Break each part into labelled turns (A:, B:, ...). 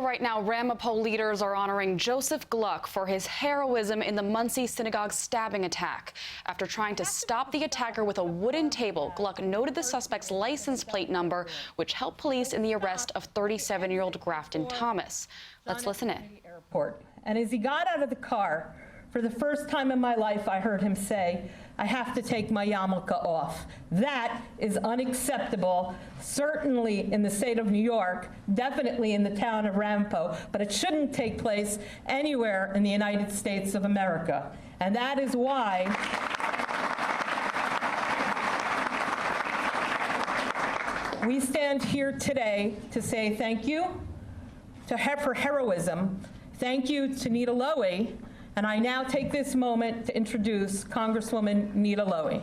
A: right now, Ramapo leaders are honoring Josef Gluck for his heroism in the Muncie Synagogue stabbing attack. After trying to stop the attacker with a wooden table, Gluck noted the suspect's license plate number, which helped police in the arrest of 37-year-old Grafton Thomas. Let's listen in.
B: And as he got out of the car, for the first time in my life, I heard him say, "I have to take my yarmulke off." That is unacceptable, certainly in the state of New York, definitely in the town of Ramapo, but it shouldn't take place anywhere in the United States of America. And that is why we stand here today to say thank you for heroism. Thank you to Nita Lowey. And I now take this moment to introduce Congresswoman Nita Lowey.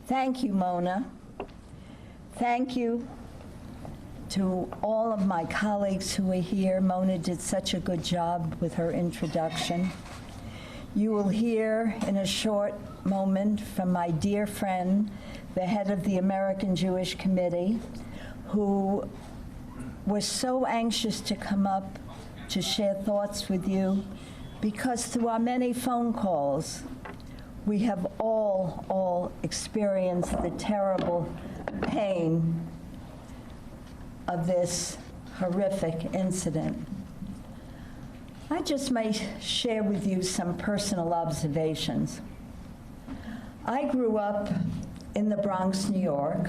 C: Thank you, Mona. Thank you to all of my colleagues who are here. Mona did such a good job with her introduction. You will hear in a short moment from my dear friend, the head of the American Jewish Committee, who was so anxious to come up to share thoughts with you, because through our many phone calls, we have all experienced the terrible pain of this horrific incident. I just might share with you some personal observations. I grew up in the Bronx, New York,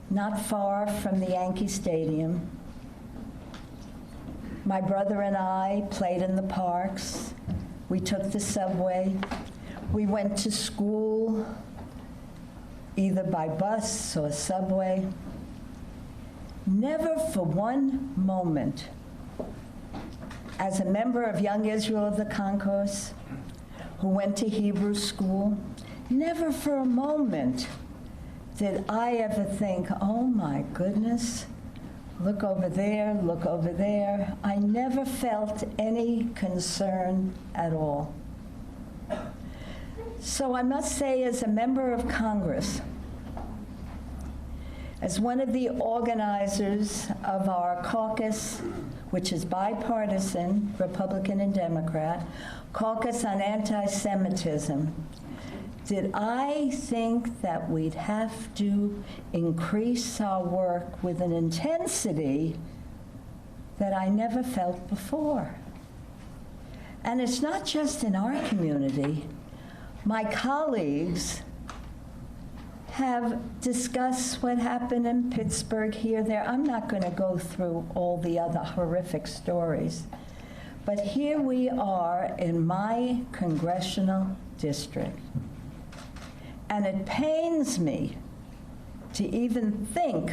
C: not far from the Yankee Stadium. My brother and I played in the parks. We took the subway. We went to school either by bus or subway. Never for one moment, as a member of Young Israel of the Concourse, who went to Hebrew school, never for a moment did I ever think, oh my goodness, look over there, look over there. I never felt any concern at all. So I must say, as a member of Congress, as one of the organizers of our caucus, which is bipartisan, Republican and Democrat, Caucus on Anti-Semitism, did I think that we'd have to increase our work with an intensity that I never felt before? And it's not just in our community. My colleagues have discussed what happened in Pittsburgh, here, there. I'm not going to go through all the other horrific stories. But here we are in my congressional district. And it pains me to even think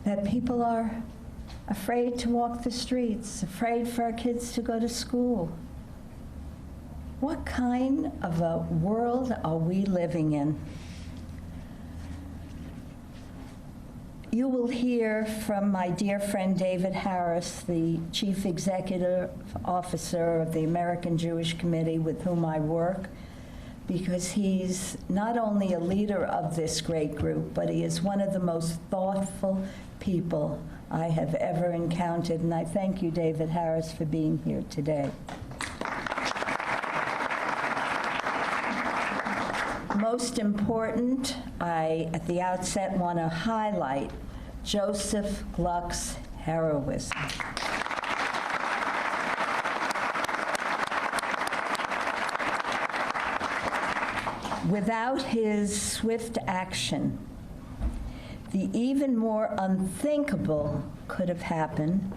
C: that people are afraid to walk the streets, afraid for our kids to go to school. What kind of a world are we living in? You will hear from my dear friend David Harris, the Chief Executive Officer of the American Jewish Committee, with whom I work, because he's not only a leader of this great group, but he is one of the most thoughtful people I have ever encountered. And I thank you, David Harris, for being here today. Most important, I, at the outset, want to highlight Josef Gluck's heroism. Without his swift action, the even more unthinkable could have happened.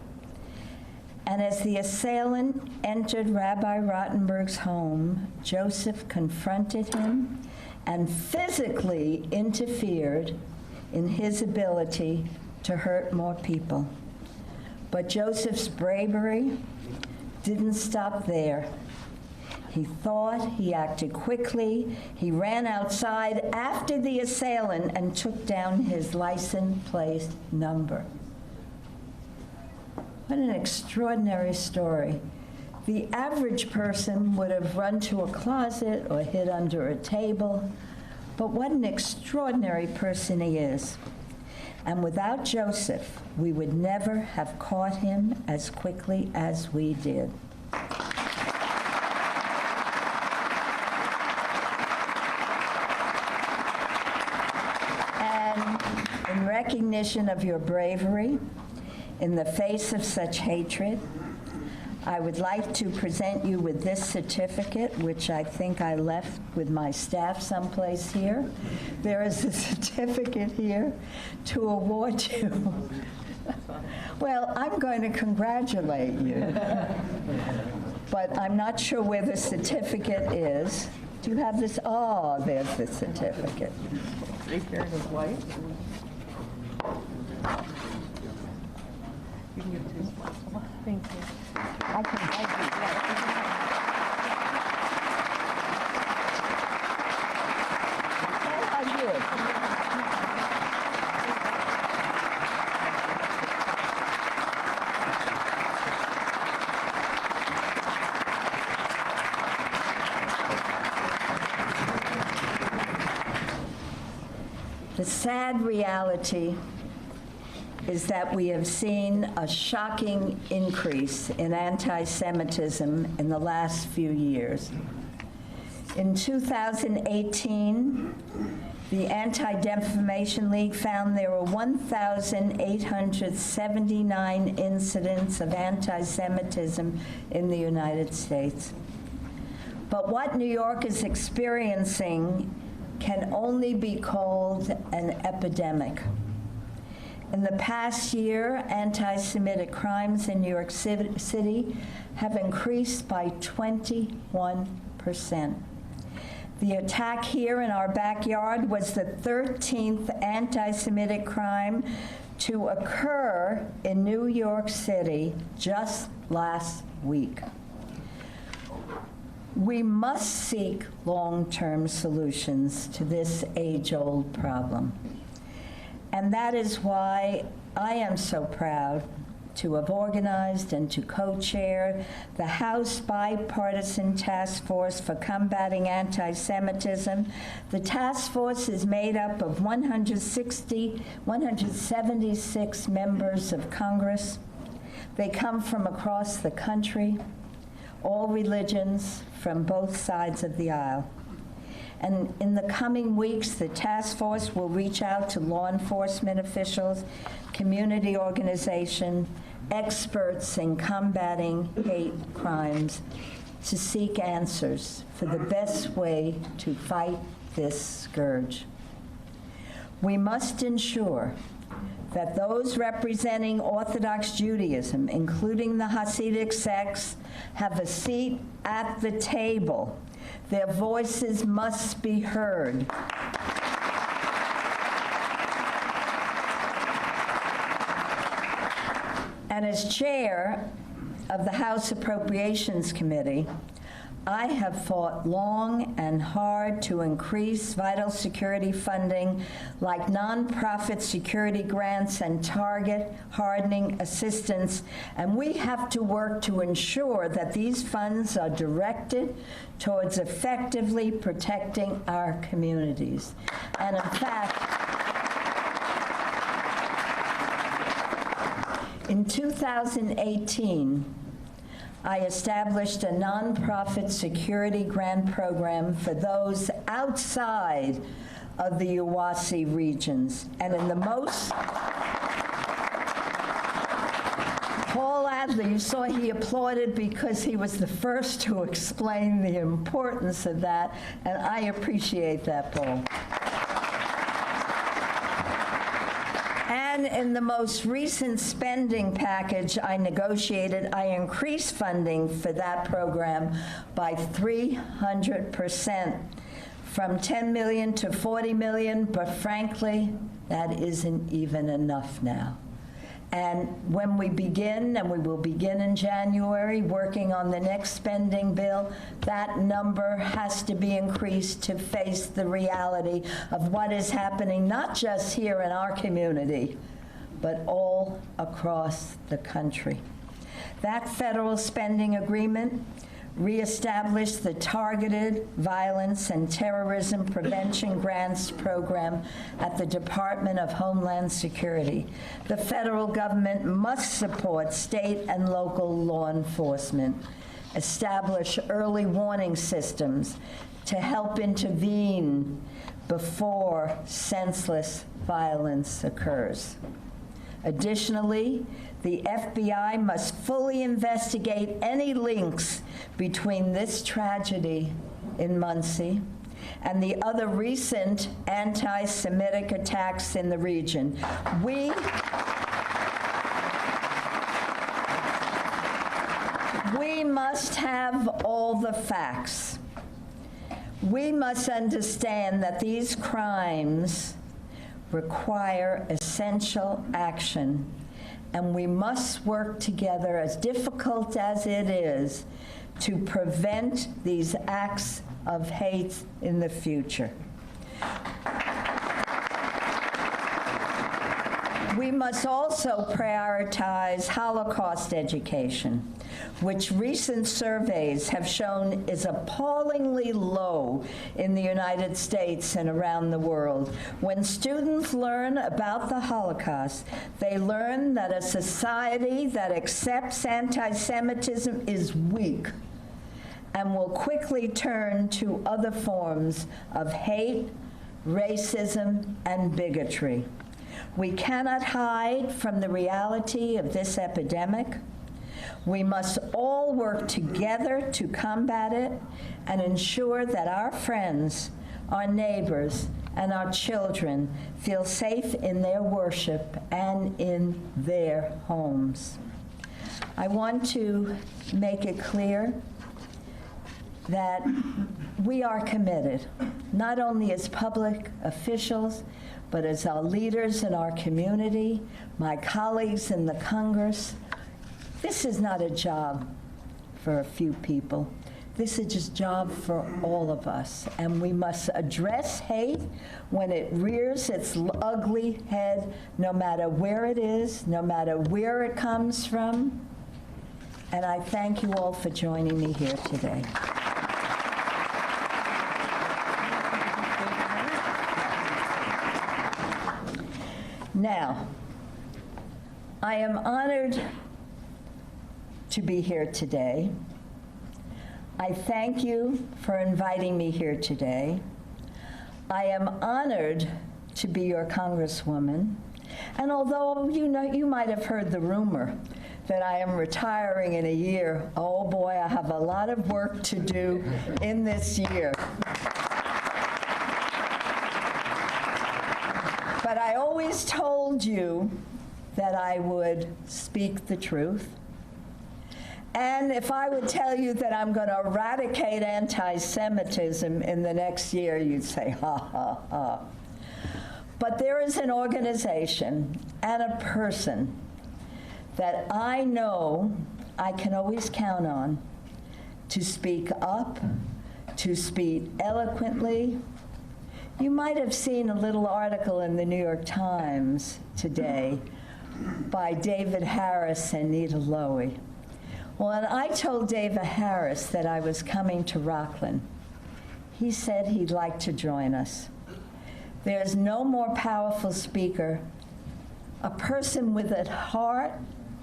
C: And as the assailant entered Rabbi Rottenberg's home, Josef confronted him and physically interfered in his ability to hurt more people. But Josef's bravery didn't stop there. He thought, he acted quickly, he ran outside after the assailant and took down his license plate number. What an extraordinary story. The average person would have run to a closet or hid under a table, But what an extraordinary person he is. And without Joseph, we would never have caught him as quickly as we did. And in recognition of your bravery in the face of such hatred, I would like to present you with this certificate, which I think I left with my staff someplace here. There is a certificate here to award you. Well, I'm going to congratulate you, but I'm not sure where the certificate is. Do you have this? Oh, there's the certificate.
B: Here it is, white. You can give it to me. Thank you.
C: I can thank you. I did. The sad reality is that we have seen a shocking increase in anti-Semitism in the last few years. In 2018, the Anti-Defamation League found there were 1,879 incidents of anti-Semitism in the United States. But what New York is experiencing can only be called an epidemic. In the past year, anti-Semitic crimes in New York City have increased by 21%. The attack here in our backyard was the 13th anti-Semitic crime to occur in New York City just last week. We must seek long-term solutions to this age-old problem. And that is why I am so proud to have organized and to co-chair the House Bipartisan Task Force for Combating Anti-Semitism. The task force is made up of 176 members of Congress. They come from across the country, all religions, from both sides of the aisle. And in the coming weeks, the task force will reach out to law enforcement officials, community organizations, experts in combating hate crimes to seek answers for the best way to fight this scourge. We must ensure that those representing Orthodox Judaism, including the Hasidic sects, have a seat at the table. Their voices must be heard. And as chair of the House Appropriations Committee, I have fought long and hard to increase vital security funding like nonprofit security grants and target hardening assistance, and we have to work to ensure that these funds are directed towards effectively protecting our communities. And in fact, in 2018, I established a nonprofit security grant program for those outside of the UASI regions. And in the most, Paul Adler, you saw he applauded because he was the first to explain the importance of that, and I appreciate that, Paul. And in the most recent spending package I negotiated, I increased funding for that program by 300%, from $10 million to $40 million, but frankly, that isn't even enough now. And when we begin, and we will begin in January, working on the next spending bill, that number has to be increased to face the reality of what is happening, not just here in our community, but all across the country. That federal spending agreement reestablish the Targeted Violence and Terrorism Prevention Grants Program at the Department of Homeland Security. The federal government must support state and local law enforcement, establish early warning systems to help intervene before senseless violence occurs. Additionally, the FBI must fully investigate any links between this tragedy in Muncie and the other recent anti-Semitic attacks in the region. We must have all the facts. We must understand that these crimes require essential action, and we must work together, as difficult as it is, to prevent these acts of hate in the future. We must also prioritize Holocaust education, which recent surveys have shown is appallingly low in the United States and around the world. When students learn about the Holocaust, they learn that a society that accepts anti-Semitism is weak and will quickly turn to other forms of hate, racism, and bigotry. We cannot hide from the reality of this epidemic. We must all work together to combat it and ensure that our friends, our neighbors, and our children feel safe in their worship and in their homes. I want to make it clear that we are committed, not only as public officials, but as our leaders in our community, my colleagues in the Congress. This is not a job for a few people. This is a job for all of us, and we must address hate when it rears its ugly head, no matter where it is, no matter where it comes from. And I thank you all for joining me here today. Now, I am honored to be here today. I thank you for inviting me here today. I am honored to be your Congresswoman. And although you might have heard the rumor that I am retiring in a year, oh boy, I have a lot of work to do in this year. But I always told you that I would speak the truth. And if I would tell you that I'm going to eradicate anti-Semitism in the next year, you'd say, ha, ha, ha. But there is an organization and a person that I know I can always count on to speak up, to speak eloquently. You might have seen a little article in the New York Times today by David Harris and Nita Lowey. Well, and I told David Harris that I was coming to Rockland. He said he'd like to join us. There's no more powerful speaker, a person with a heart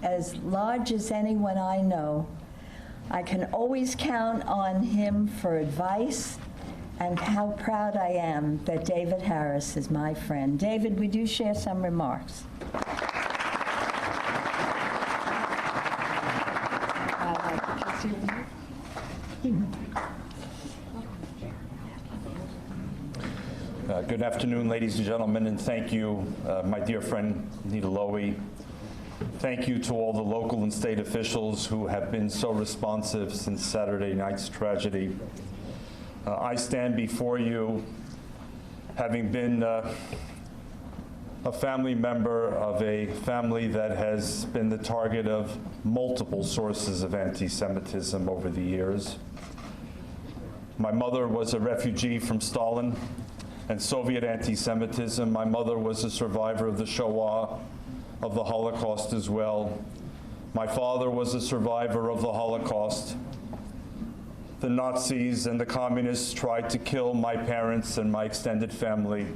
C: as large as anyone I know. I can always count on him for advice, and how proud I am that David Harris is my friend. David, would you share some remarks?
D: Good afternoon, ladies and gentlemen, and thank you, my dear friend Nita Lowey. Thank you to all the local and state officials who have been so responsive since Saturday night's tragedy. I stand before you having been a family member of a family that has been the target of multiple sources of anti-Semitism over the years. My mother was a refugee from Stalin and Soviet anti-Semitism. My mother was a survivor of the Shoah, of the Holocaust as well. My father was a survivor of the Holocaust. the Nazis and the communists tried to kill my parents and my extended family.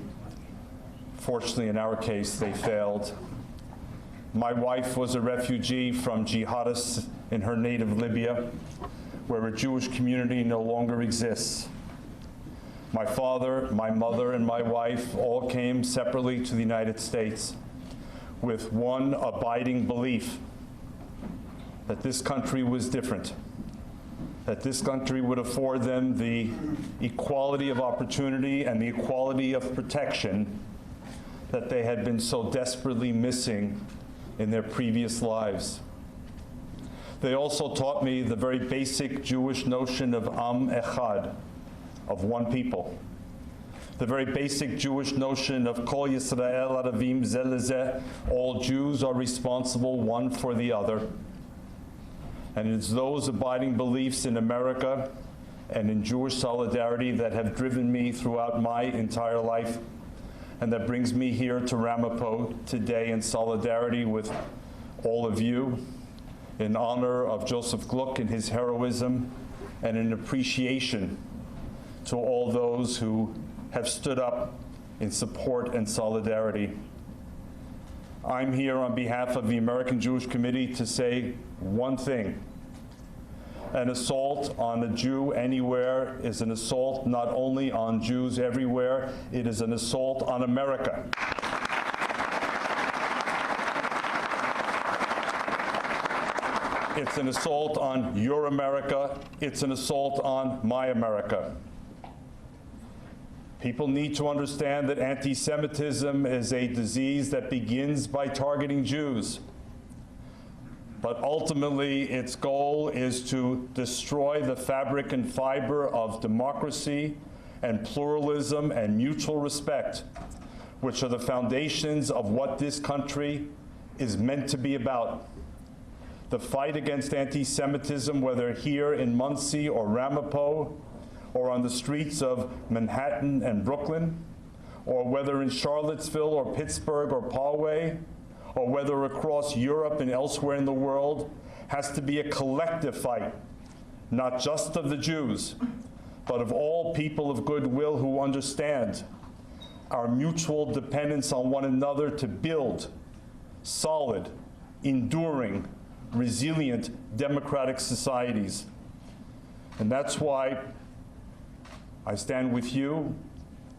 D: Fortunately, in our case, they failed. My wife was a refugee from jihadists in her native Libya, where a Jewish community no longer exists. My father, my mother, and my wife all came separately to the United States with one abiding belief: that this country was different, that this country would afford them the equality of opportunity and the equality of protection that they had been so desperately missing in their previous lives. They also taught me the very basic Jewish notion of Am Echad, of one people. The very basic Jewish notion of Kol Yisrael Aravim Zeh Lezeh, all Jews are responsible one for the other. And it's those abiding beliefs in America and in Jewish solidarity that have driven me throughout my entire life, and that brings me here to Ramapo today in solidarity with all of you, in honor of Josef Gluck and his heroism, and in appreciation to all those who have stood up in support and solidarity. I'm here on behalf of the American Jewish Committee to say one thing: an assault on a Jew anywhere is an assault not only on Jews everywhere, it is an assault on America. It's an assault on your America. It's an assault on my America. People need to understand that anti-Semitism is a disease that begins by targeting Jews. But ultimately, its goal is to destroy the fabric and fiber of democracy and pluralism and mutual respect, which are the foundations of what this country is meant to be about. The fight against anti-Semitism, whether here in Muncie or Ramapo, or on the streets of Manhattan and Brooklyn, or whether in Charlottesville or Pittsburgh or Poway, or whether across Europe and elsewhere in the world, has to be a collective fight, not just of the Jews, but of all people of goodwill who understand our mutual dependence on one another to build solid, enduring, resilient, democratic societies. And that's why I stand with you,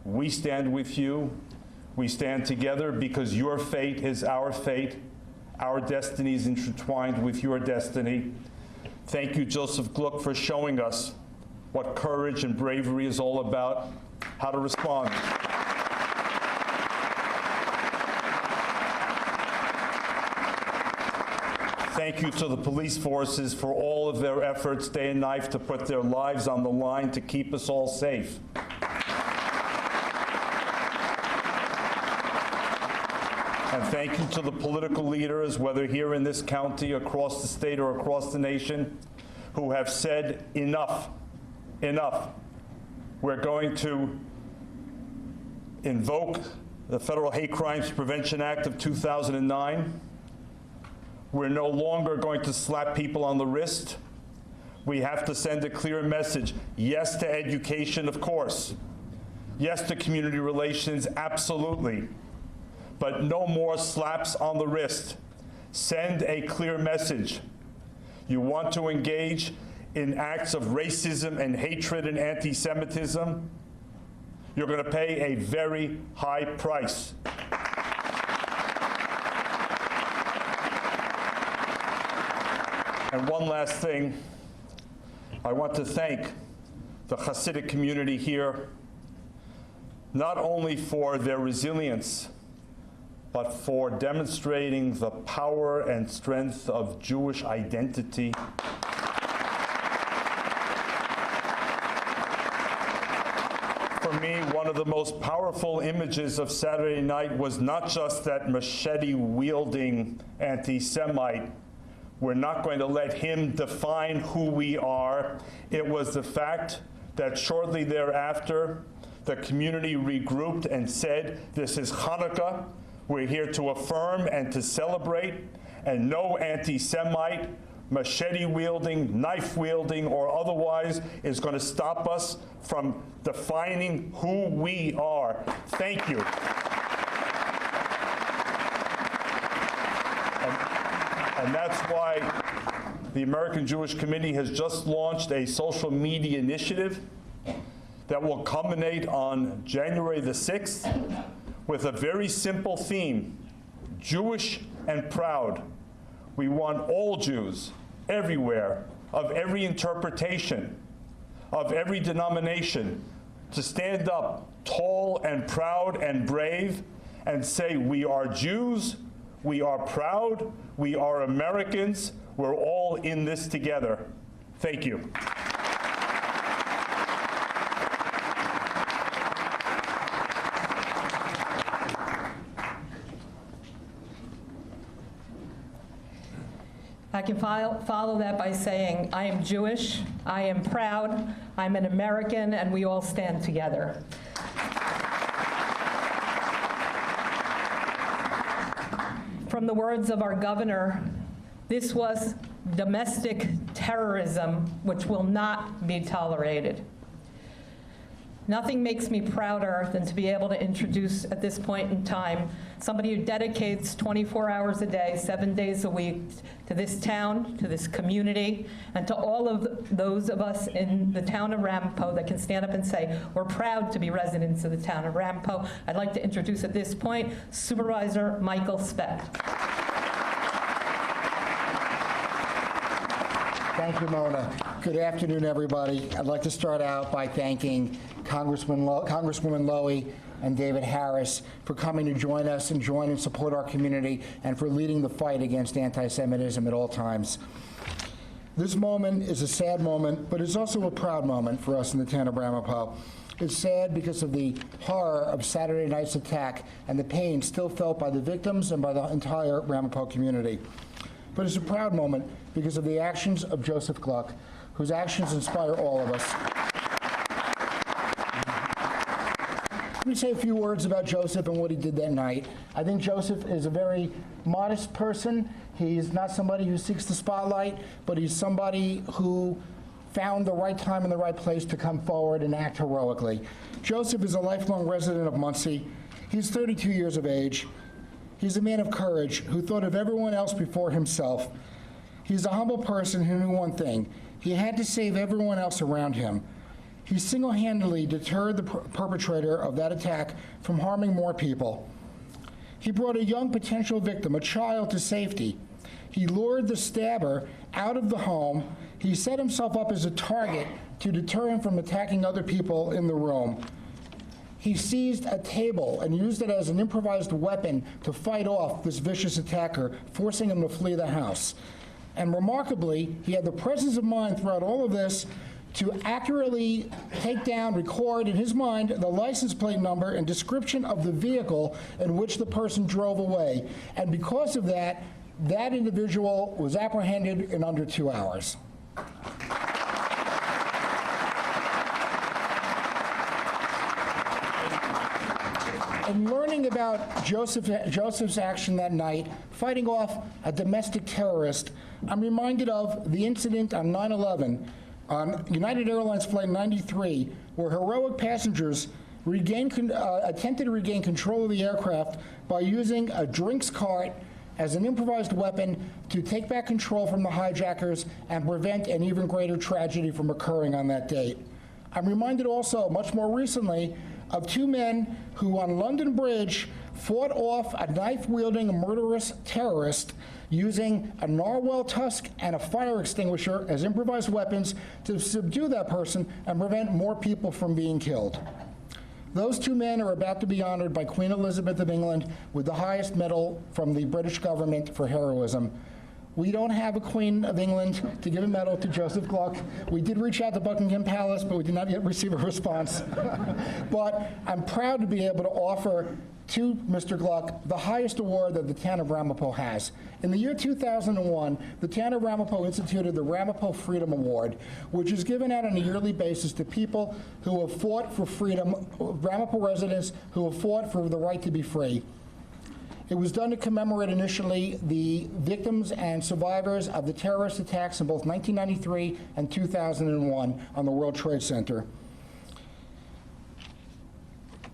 D: we stand with you, we stand together, because your fate is our fate, our destiny is intertwined with your destiny. Thank you, Josef Gluck, for showing us what courage and bravery is all about, how to respond. Thank you to the police forces for all of their efforts day and night to put their lives on the line to keep us all safe. And thank you to the political leaders, whether here in this county, across the state, or across the nation, who have said enough, enough. We're going to invoke the Federal Hate Crimes Prevention Act of 2009. We're no longer going to slap people on the wrist. We have to send a clear message. Yes to education, of course. Yes to community relations, absolutely. But no more slaps on the wrist. Send a clear message. You want to engage in acts of racism and hatred and anti-Semitism? You're going to pay a very high price. And one last thing, I want to thank the Hasidic community here, not only for their resilience, but for demonstrating the power and strength of Jewish identity. For me, one of the most powerful images of Saturday night was not just that machete-wielding anti-Semite. We're not going to let him define who we are. It was the fact that shortly thereafter, the community regrouped and said, this is Hanukkah. We're here to affirm and to celebrate, and no anti-Semite, machete-wielding, knife-wielding, or otherwise is going to stop us from defining who we are. Thank you. And that's why the American Jewish Committee has just launched a social media initiative that will culminate on January the 6th with a very simple theme: Jewish and proud. We want all Jews everywhere, of every interpretation, of every denomination, to stand up tall and proud and brave and say, we are Jews, we are proud, we are Americans, we're all in this together. Thank you.
B: I can follow that by saying, I am Jewish, I am proud, I'm an American, and we all stand together. From the words of our governor, this was domestic terrorism, which will not be tolerated. Nothing makes me prouder than to be able to introduce at this point in time somebody who dedicates 24 hours a day, 7 days a week to this town, to this community, and to all of those of us in the town of Ramapo that can stand up and say, we're proud to be residents of the town of Ramapo. I'd like to introduce at this point Supervisor Michael Specht.
E: Thank you, Mona. Good afternoon, everybody. I'd like to start out by thanking Congresswoman Lowy and David Harris for coming to join us and join and support our community and for leading the fight against anti-Semitism at all times. This moment is a sad moment, but it's also a proud moment for us in the town of Ramapo. It's sad because of the horror of Saturday night's attack and the pain still felt by the victims and by the entire Ramapo community. But it's a proud moment because of the actions of Josef Gluck, whose actions inspire all of us. Let me say a few words about Josef and what he did that night. I think Josef is a very modest person. He's not somebody who seeks the spotlight, but he's somebody who found the right time and the right place to come forward and act heroically. Josef is a lifelong resident of Muncie. He's 32 years of age. He's a man of courage who thought of everyone else before himself. He's a humble person who knew one thing: he had to save everyone else around him. He single-handedly deterred the perpetrator of that attack from harming more people. He brought a young potential victim, a child, to safety. He lured the stabber out of the home. He set himself up as a target to deter him from attacking other people in the room. He seized a table and used it as an improvised weapon to fight off this vicious attacker, forcing him to flee the house. And remarkably, he had the presence of mind throughout all of this to accurately take down, record in his mind the license plate number and description of the vehicle in which the person drove away. And because of that, that individual was apprehended in under 2 hours. In learning about Joseph's action that night, fighting off a domestic terrorist, I'm reminded of the incident on 9/11 on United Airlines Flight 93, where heroic passengers attempted to regain control of the aircraft by using a drinks cart as an improvised weapon to take back control from the hijackers and prevent an even greater tragedy from occurring on that date. I'm reminded also, much more recently, of two men who on London Bridge fought off a knife-wielding murderous terrorist using a narwhal tusk and a fire extinguisher as improvised weapons to subdue that person and prevent more people from being killed. Those two men are about to be honored by Queen Elizabeth of England with the highest medal from the British government for heroism. We don't have a Queen of England to give a medal to Josef Gluck. We did reach out to Buckingham Palace, but we did not yet receive a response. But I'm proud to be able to offer to Mr. Gluck the highest award that the town of Ramapo has. In the year 2001, the town of Ramapo instituted the Ramapo Freedom Award, which is given out on a yearly basis to people who have fought for freedom, Ramapo residents who have fought for the right to be free. It was done to commemorate initially the victims and survivors of the terrorist attacks in both 1993 and 2001 on the World Trade Center.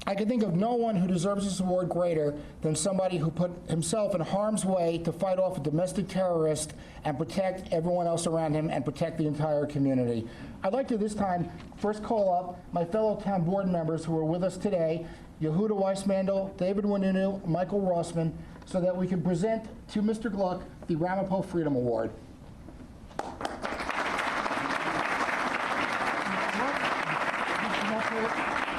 E: I can think of no one who deserves this award greater than somebody who put himself in harm's way to fight off a domestic terrorist and protect everyone else around him and protect the entire community. I'd like to this time first call up my fellow town board members who are with us today, Yehuda Weissmandel, David Wanunu, Michael Rossman, so that we can present to Mr. Gluck the Ramapo Freedom Award.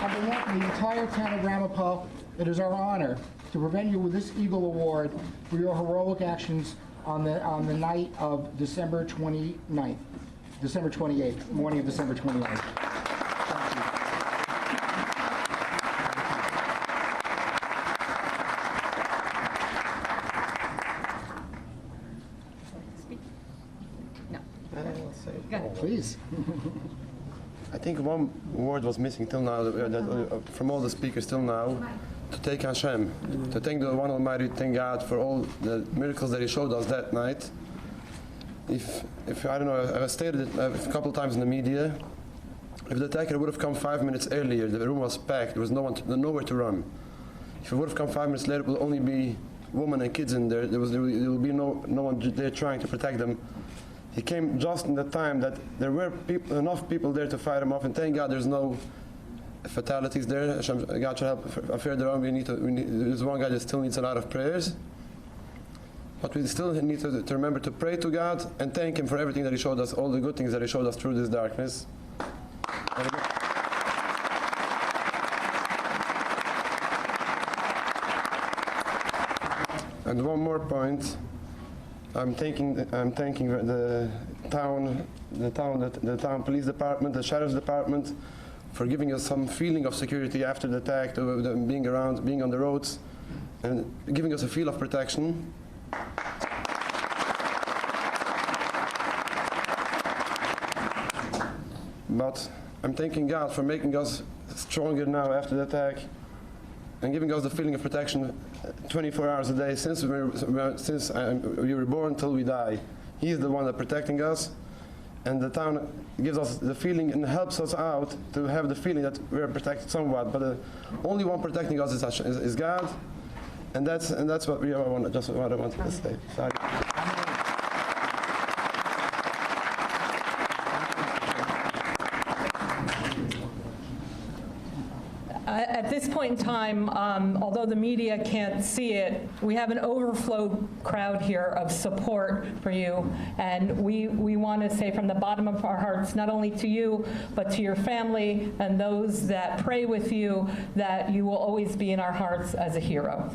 E: On behalf of the entire town of Ramapo, it is our honor to present you with this Eagle Award for your heroic actions on the night of December 28th, morning of December 28th. Please.
F: I think one word was missing till now, from all the speakers till now, to thank Hashem, to thank the one Almighty, thank God for all the miracles that He showed us that night. If I don't know, I stated it a couple of times in the media, if the attacker would have come 5 minutes earlier, the room was packed, there was nowhere to run. If it would have come 5 minutes later, it would only be women and kids in there. There will be no one there trying to protect them. He came just in the time that there were enough people there to fight him off, and thank God there's no fatalities there. God should help. I fear there are. There's one guy that still needs a lot of prayers, but we still need to remember to pray to God and thank Him for everything that He showed us, all the good things that He showed us through this darkness. And one more point. I'm thanking the town police department, the sheriff's department, for giving us some feeling of security after the attack, being around, being on the roads, and giving us a feel of protection. But I'm thanking God for making us stronger now after the attack, and giving us the feeling of protection 24 hours a day since we were born till we die. He is the one that's protecting us, and the town gives us the feeling and helps us out to have the feeling that we're protected somewhat. But the only one protecting us is God, and that's what I wanted to say. Sorry.
B: At this point in time, although the media can't see it, we have an overflow crowd here of support for you, and we want to say from the bottom of our hearts, not only to you, but to your family and those that pray with you, that you will always be in our hearts as a hero.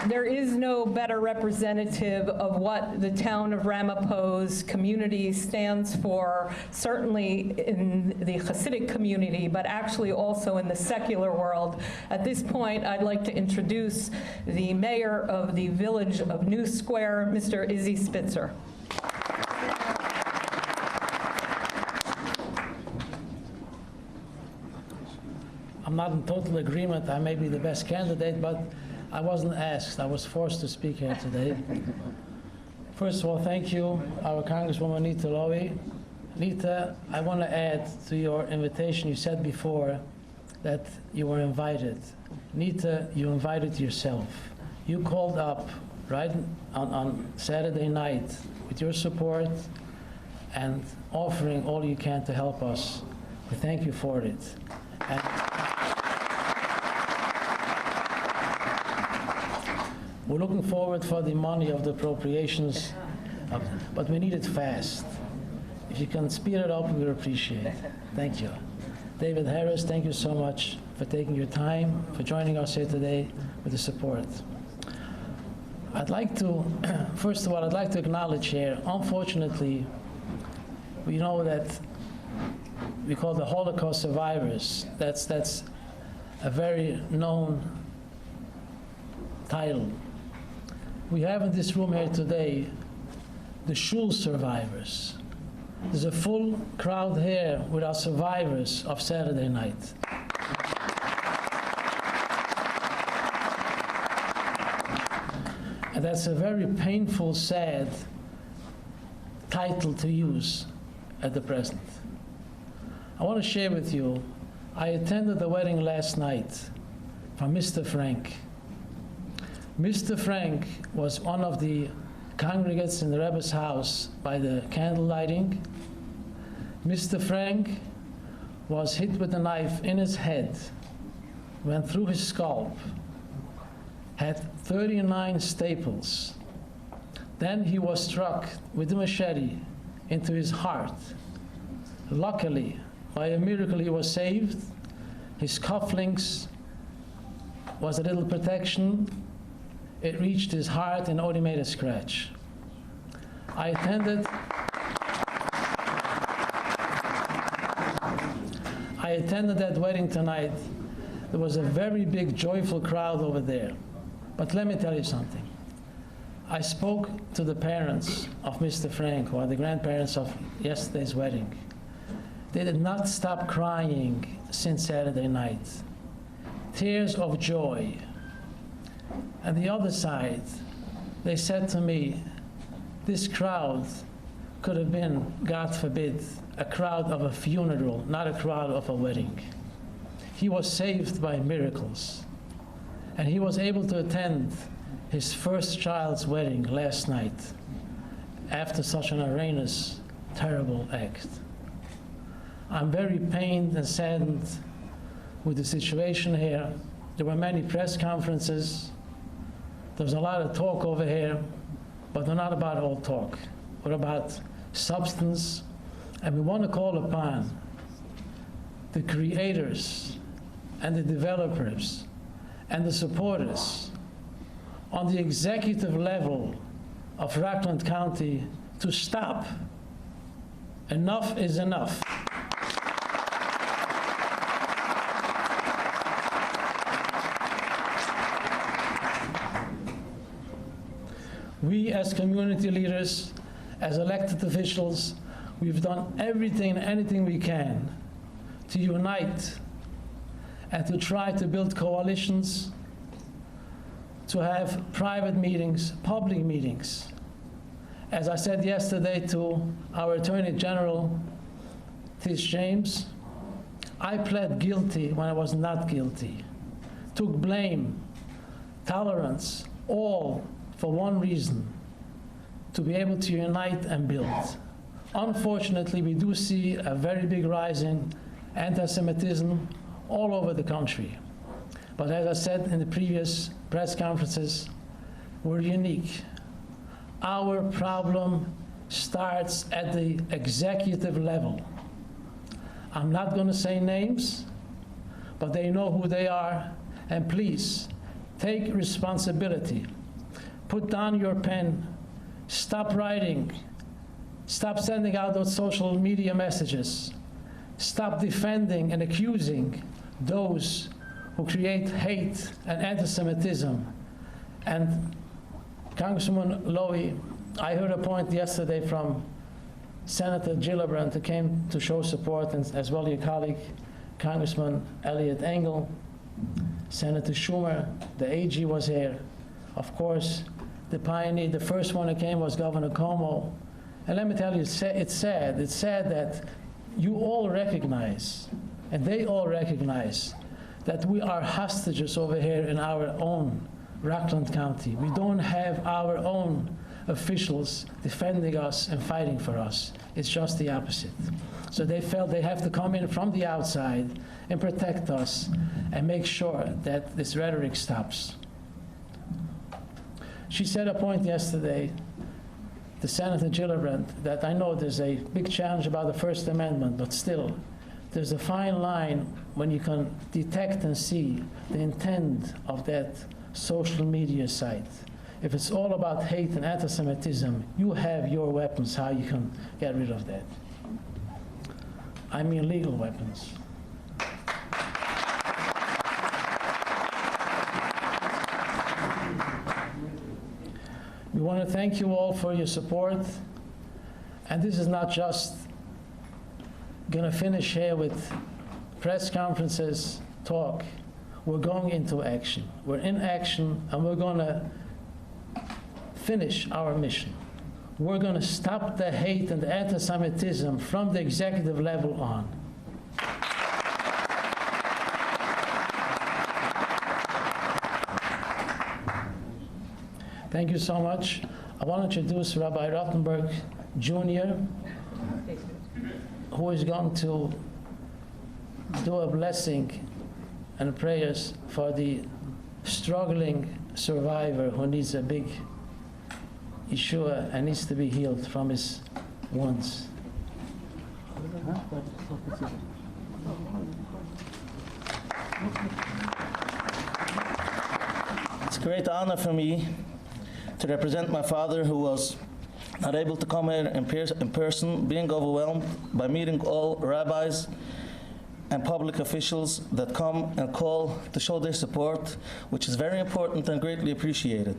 B: There is no better representative of what the town of Ramapo's community stands for, certainly in the Hasidic community, but actually also in the secular world. At this point, I'd like to introduce the mayor of the village of New Square, Mr. Izzy Spitzer.
G: I'm not in total agreement. I may be the best candidate, but I wasn't asked. I was forced to speak here today. First of all, thank you, our Congresswoman Nita Lowy. Nita, I want to add to your invitation. You said before that you were invited. Nita, you invited yourself. You called up right on Saturday night with your support and offering all you can to help us. We thank you for it. And we're looking forward for the money of the appropriations, but we need it fast. If you can speed it up, we would appreciate it. Thank you. David Harris, thank you so much for taking your time, for joining us here today with the support. I'd like to, first of all, I'd like to acknowledge here, unfortunately, we know that we call the Holocaust survivors. That's a very known title. We have in this room here today the Shul survivors. There's a full crowd here with our survivors of Saturday night. And that's a very painful, sad title to use at the present. I want to share with you, I attended the wedding last night from Mr. Frank. Mr. Frank was one of the congregants in the Rebbe's house by the candle lighting. Mr. Frank was hit with a knife in his head, went through his scalp, had 39 staples. Then he was struck with a machete into his heart. Luckily, by a miracle, he was saved. His cufflinks was a little protection. It reached his heart and only made a scratch. I attended that wedding tonight. There was a very big, joyful crowd over there. But let me tell you something. I spoke to the parents of Mr. Frank, who are the grandparents of yesterday's wedding. They did not stop crying since Saturday night. Tears of joy. And the other side, they said to me, this crowd could have been, God forbid, a crowd of a funeral, not a crowd of a wedding. He was saved by miracles. And he was able to attend his first child's wedding last night after such an horrendous, terrible act. I'm very pained and saddened with the situation here. There were many press conferences. There was a lot of talk over here, but they're not about all talk. We're about substance, and we want to call upon the creators and the developers and the supporters on the executive level of Rockland County to stop. Enough is enough. We as community leaders, as elected officials, we've done everything and anything we can to unite and to try to build coalitions, to have private meetings, public meetings. As I said yesterday to our Attorney General, Tish James, I pled guilty when I was not guilty, took blame, tolerance, all for one reason, to be able to unite and build. Unfortunately, we do see a very big rise in anti-Semitism all over the country. But as I said in the previous press conferences, we're unique. Our problem starts at the executive level. I'm not going to say names, but they know who they are, and please, take responsibility. Put down your pen, stop writing, stop sending out those social media messages, stop defending and accusing those who create hate and anti-Semitism. And Congresswoman Lowy, I heard a point yesterday from Senator Gillibrand, who came to show support, and as well your colleague, Congressman Elliot Engel, Senator Schumer, the AG was here. Of course, the pioneer, the first one who came was Governor Cuomo. And let me tell you, it's sad that you all recognize, and they all recognize, that we are hostages over here in our own Rockland County. We don't have our own officials defending us and fighting for us. It's just the opposite. So they felt they have to come in from the outside and protect us and make sure that this rhetoric stops. She said a point yesterday, the Senator Gillibrand, that I know there's a big challenge about the First Amendment, but still, there's a fine line when you can detect and see the intent of that social media site. If it's all about hate and anti-Semitism, you have your weapons how you can get rid of that. I mean legal weapons. We want to thank you all for your support. And this is not just going to finish here with press conferences, talk. We're going into action. We're in action, and we're going to finish our mission. We're going to stop the hate and the anti-Semitism from the executive level on. Thank you so much. I want to introduce Rabbi Rottenberg Jr., who is going to do a blessing and prayers for the struggling survivor who needs a big Yeshua and needs to be healed from his wounds.
H: It's a great honor for me to represent my father, who was not able to come here in person, being overwhelmed by meeting all rabbis and public officials that come and call to show their support, which is very important and greatly appreciated.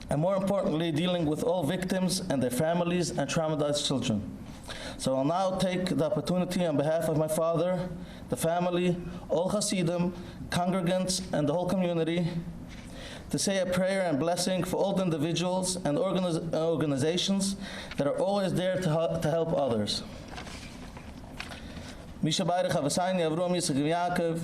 H: And more importantly, dealing with all victims and their families and traumatized children. So I'll now take the opportunity on behalf of my father, the family, all Hasidim, congregants, and the whole community to say a prayer and blessing for all the individuals and organizations that are always there to help others. Misha Bayrich Havasayni Avrom Yitzchak Yaakov,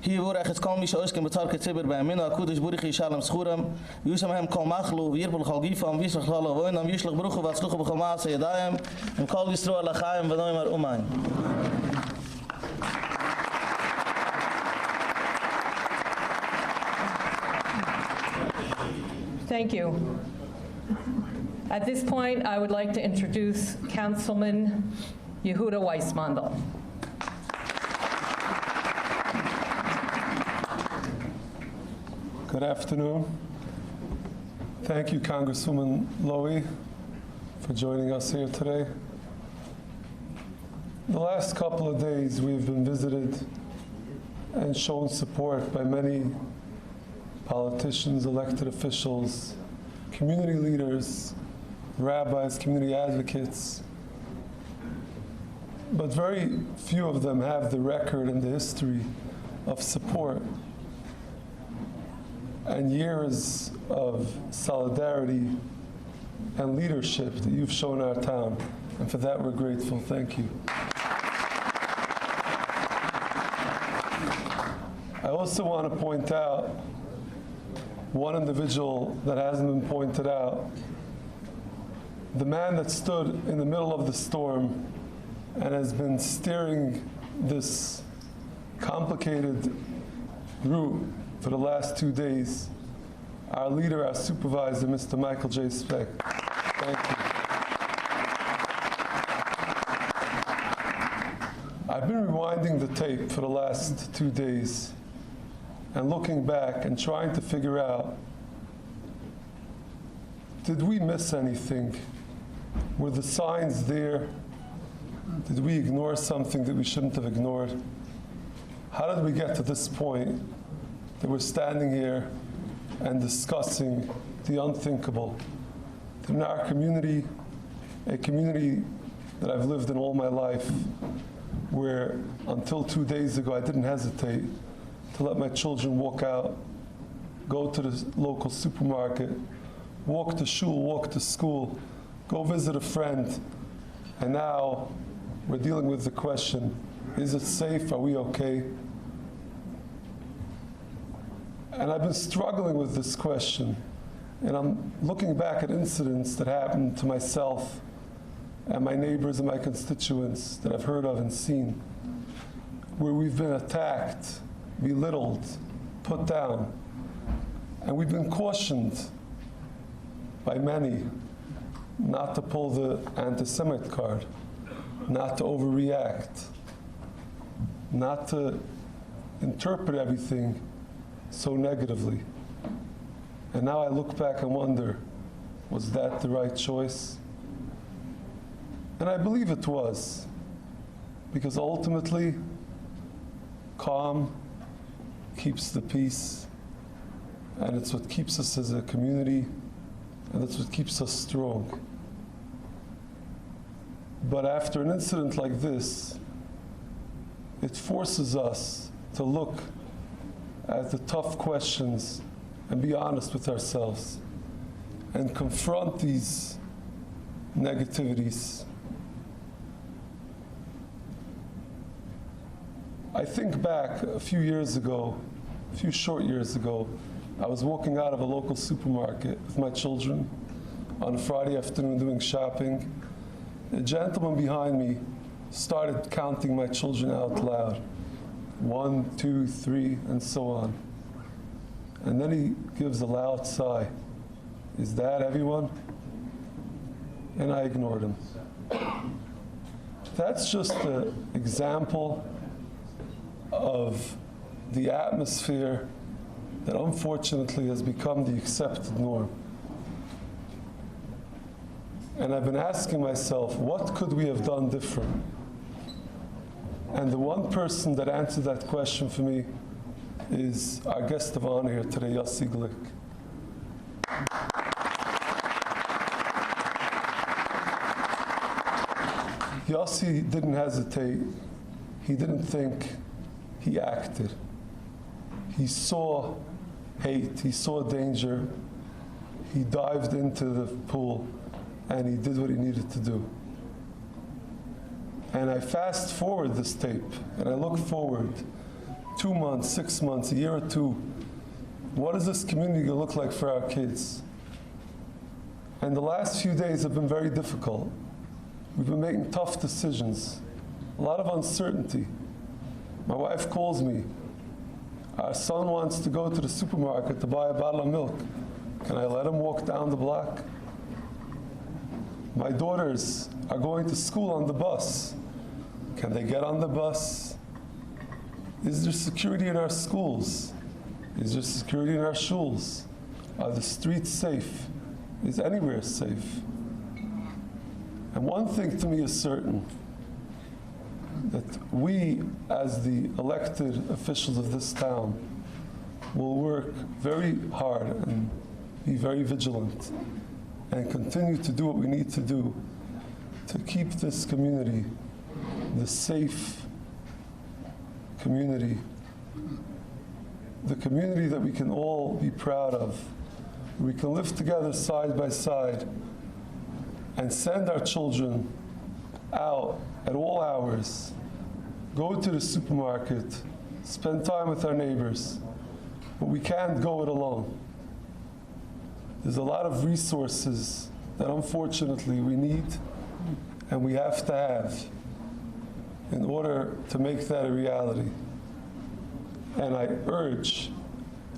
H: Hi Vorach es kol Misha Oisken Betzarke Tzibur Ba'aminu HaKudosh Baruch Hu Yishalem Schuram, Yusam Hem Kol Machlu, V'yirpul Chol Gifam, V'yishlach Chol Avoinam, V'yishlach Baruch Hu V'atzluchu B'chol Maaseh Yadayim, and Kol Yisroel Achayim V'noim Ar Umayim.
B: Thank you. At this point, I would like to introduce Councilman Yehuda Weissmandel.
I: Good afternoon. Thank you, Congresswoman Lowy, for joining us here today. The last couple of days, we've been visited and shown support by many politicians, elected officials, community leaders, rabbis, community advocates. But very few of them have the record and the history of support and years of solidarity and leadership that you've shown our town. And for that, we're grateful. Thank you. I also want to point out one individual that hasn't been pointed out, the man that stood in the middle of the storm and has been steering this complicated route for the last 2 days, our leader, our supervisor, Mr. Michael J. Speck. Thank you. I've been rewinding the tape for the last 2 days and looking back and trying to figure out, did we miss anything? Were the signs there? Did we ignore something that we shouldn't have ignored? How did we get to this point that we're standing here and discussing the unthinkable? In our community, a community that I've lived in all my life, where until 2 days ago I didn't hesitate to let my children walk out, go to the local supermarket, walk to shul, walk to school, go visit a friend. And now we're dealing with the question, is it safe? Are we okay? And I've been struggling with this question. And I'm looking back at incidents that happened to myself and my neighbors and my constituents that I've heard of and seen, where we've been attacked, belittled, put down. And we've been cautioned by many not to pull the anti-Semitic card, not to overreact, not to interpret everything so negatively. And now I look back and wonder, was that the right choice? And I believe it was, because ultimately, calm keeps the peace, and it's what keeps us as a community, and it's what keeps us strong. But after an incident like this, it forces us to look at the tough questions and be honest with ourselves and confront these negativities. I think back a few short years ago, I was walking out of a local supermarket with my children on a Friday afternoon doing shopping. A gentleman behind me started counting my children out loud. 1, 2, 3, and so on. And then he gives a loud sigh. Is that everyone? And I ignored him. That's just an example of the atmosphere that unfortunately has become the accepted norm. And I've been asking myself, what could we have done different? And the one person that answered that question for me is our guest of honor here today, Josef Gluck. Yossi didn't hesitate. He didn't think. He acted. He saw hate. He saw danger. He dived into the pool and he did what he needed to do. And I fast forward this tape and I look forward 2 months, 6 months, a year or two. What is this community going to look like for our kids? And the last few days have been very difficult. We've been making tough decisions, a lot of uncertainty. My wife calls me. Our son wants to go to the supermarket to buy a bottle of milk. Can I let him walk down the block? My daughters are going to school on the bus. Can they get on the bus? Is there security in our schools? Is there security in our shuls? Are the streets safe? Is anywhere safe? And one thing to me is certain, that we, as the elected officials of this town, will work very hard and be very vigilant and continue to do what we need to do to keep this community the safe community, the community that we can all be proud of. We can live together side by side and send our children out at all hours, go to the supermarket, spend time with our neighbors, but we can't go it alone. There's a lot of resources that unfortunately we need and we have to have in order to make that a reality. And I urge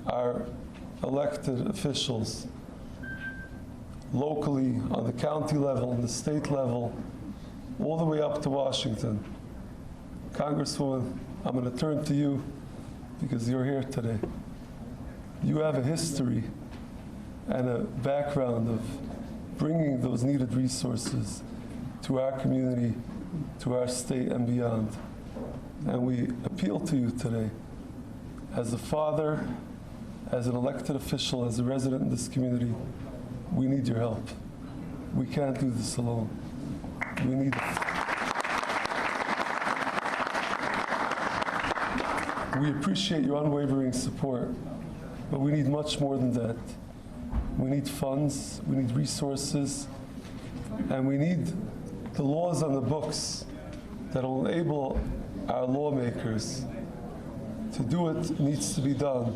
I: our elected officials locally, on the county level, on the state level, all the way up to Washington. Congresswoman, I'm going to turn to you because you're here today. You have a history and a background of bringing those needed resources to our community, to our state and beyond. And we appeal to you today, as a father, as an elected official, as a resident in this community, we need your help. We can't do this alone. We need it. We appreciate your unwavering support, but we need much more than that. We need funds, we need resources, and we need the laws on the books that will enable our lawmakers to do what needs to be done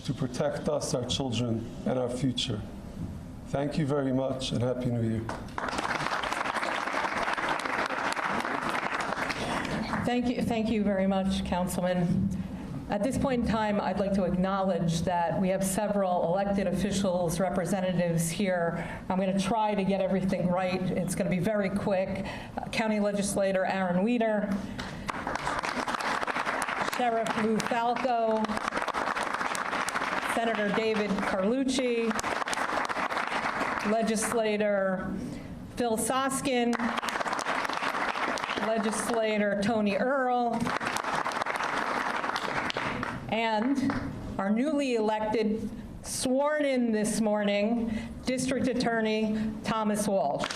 I: to protect us, our children, and our future. Thank you very much, and Happy New Year.
B: Thank you very much, Councilman. At this point in time, I'd like to acknowledge that we have several elected officials, representatives here. I'm going to try to get everything right. It's going to be very quick. County Legislator Aaron Weeder, Sheriff Lou Falco, Senator David Carlucci, Legislator Phil Soskin, Legislator Tony Earl, and our newly elected, sworn in this morning, District Attorney Thomas Walsh.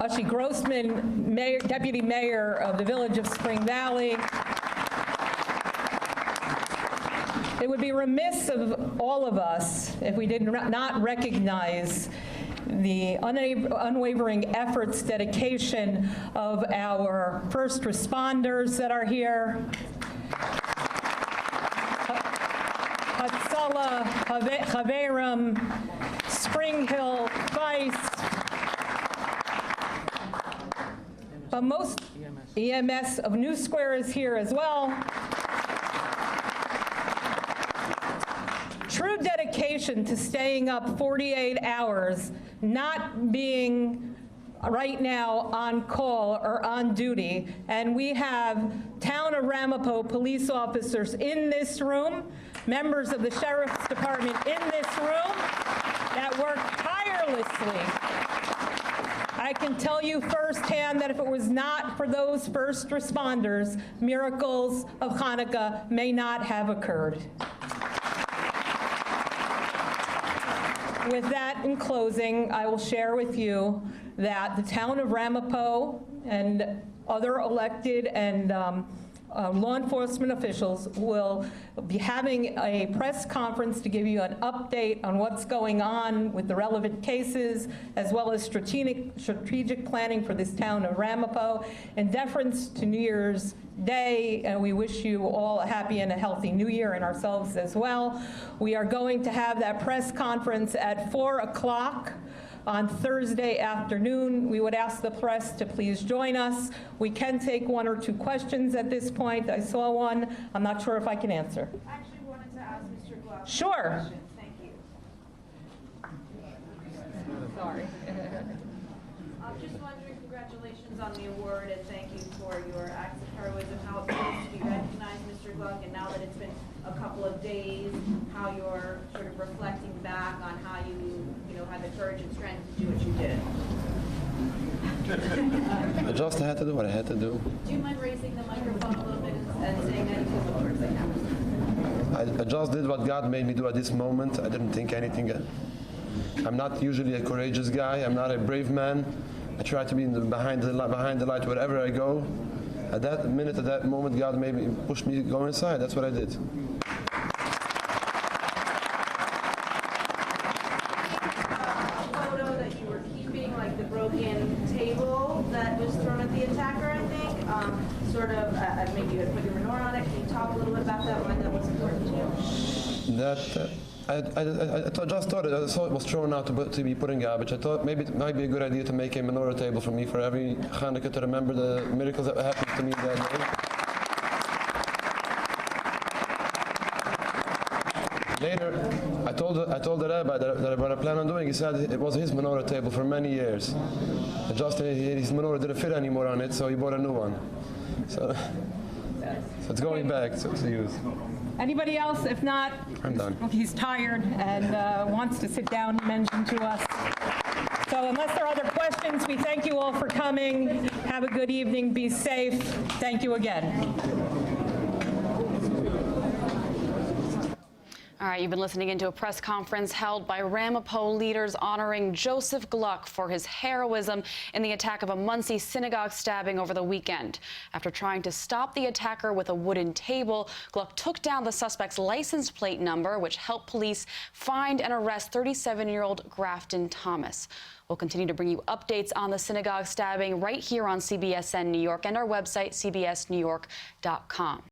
B: Ushy Grossman, Deputy Mayor of the Village of Spring Valley. It would be remiss of all of us if we did not recognize the unwavering efforts, dedication of our first responders that are here. Hatzalah, Haverim, Spring Hill, Feist, but most EMS of New Square is here as well. True dedication to staying up 48 hours, not being right now on call or on duty. And we have Town of Ramapo police officers in this room, members of the Sheriff's Department in this room that work tirelessly. I can tell you firsthand that if it was not for those first responders, miracles of Hanukkah may not have occurred. With that, in closing, I will share with you that the town of Ramapo and other elected and law enforcement officials will be having a press conference to give you an update on what's going on with the relevant cases, as well as strategic planning for this town of Ramapo. In deference to New Year's Day, and we wish you all a happy and a healthy New Year, and ourselves as well. We are going to have that press conference at 4 o'clock on Thursday afternoon. We would ask the press to please join us. We can take 1 or 2 questions at this point. I saw one. I'm not sure if I can answer.
J: I actually wanted to ask Mr. Gluck.
B: Sure.
J: Thank you.
B: Sorry.
J: I'm just wondering, congratulations on the award and thank you for your acts of heroism, how it feels to be recognized, Mr. Gluck, and now that it's been a couple of days, how you're sort of reflecting back on how you had the courage and strength to do what you did.
F: I just had to do what I had to do.
J: Do you mind raising the microphone a little bit and saying anything with words like that?
F: I just did what God made me do at this moment. I didn't think anything. I'm not usually a courageous guy. I'm not a brave man. I try to be behind the light wherever I go. At that minute, at that moment, God made me, pushed me to go inside. That's what I did.
J: Photo that you were keeping, like the broken table that was thrown at the attacker, I think. Maybe you had put your menorah on it. Can you talk a little bit about that, why that was important to you?
F: I saw it was thrown out to be put in garbage. I thought maybe it might be a good idea to make a menorah table for me for every Hanukkah to remember the miracles that happened to me that day. Later, I told the rabbi that what I plan on doing. He said it was his menorah table for many years. His menorah didn't fit anymore on it, so he bought a new one. So it's going back to use.
B: Anybody else? If not,
F: I'm done.
B: He's tired and wants to sit down and mention to us. So unless there are other questions, we thank you all for coming. Have a good evening. Be safe. Thank you again.
A: All right, you've been listening into a press conference held by Ramapo leaders honoring Josef Gluck for his heroism in the attack of a Muncie synagogue stabbing over the weekend. After trying to stop the attacker with a wooden table, Gluck took down the suspect's license plate number, which helped police find and arrest 37-year-old Grafton Thomas. We'll continue to bring you updates on the synagogue stabbing right here on CBSN New York and our website, cbsnewyork.com.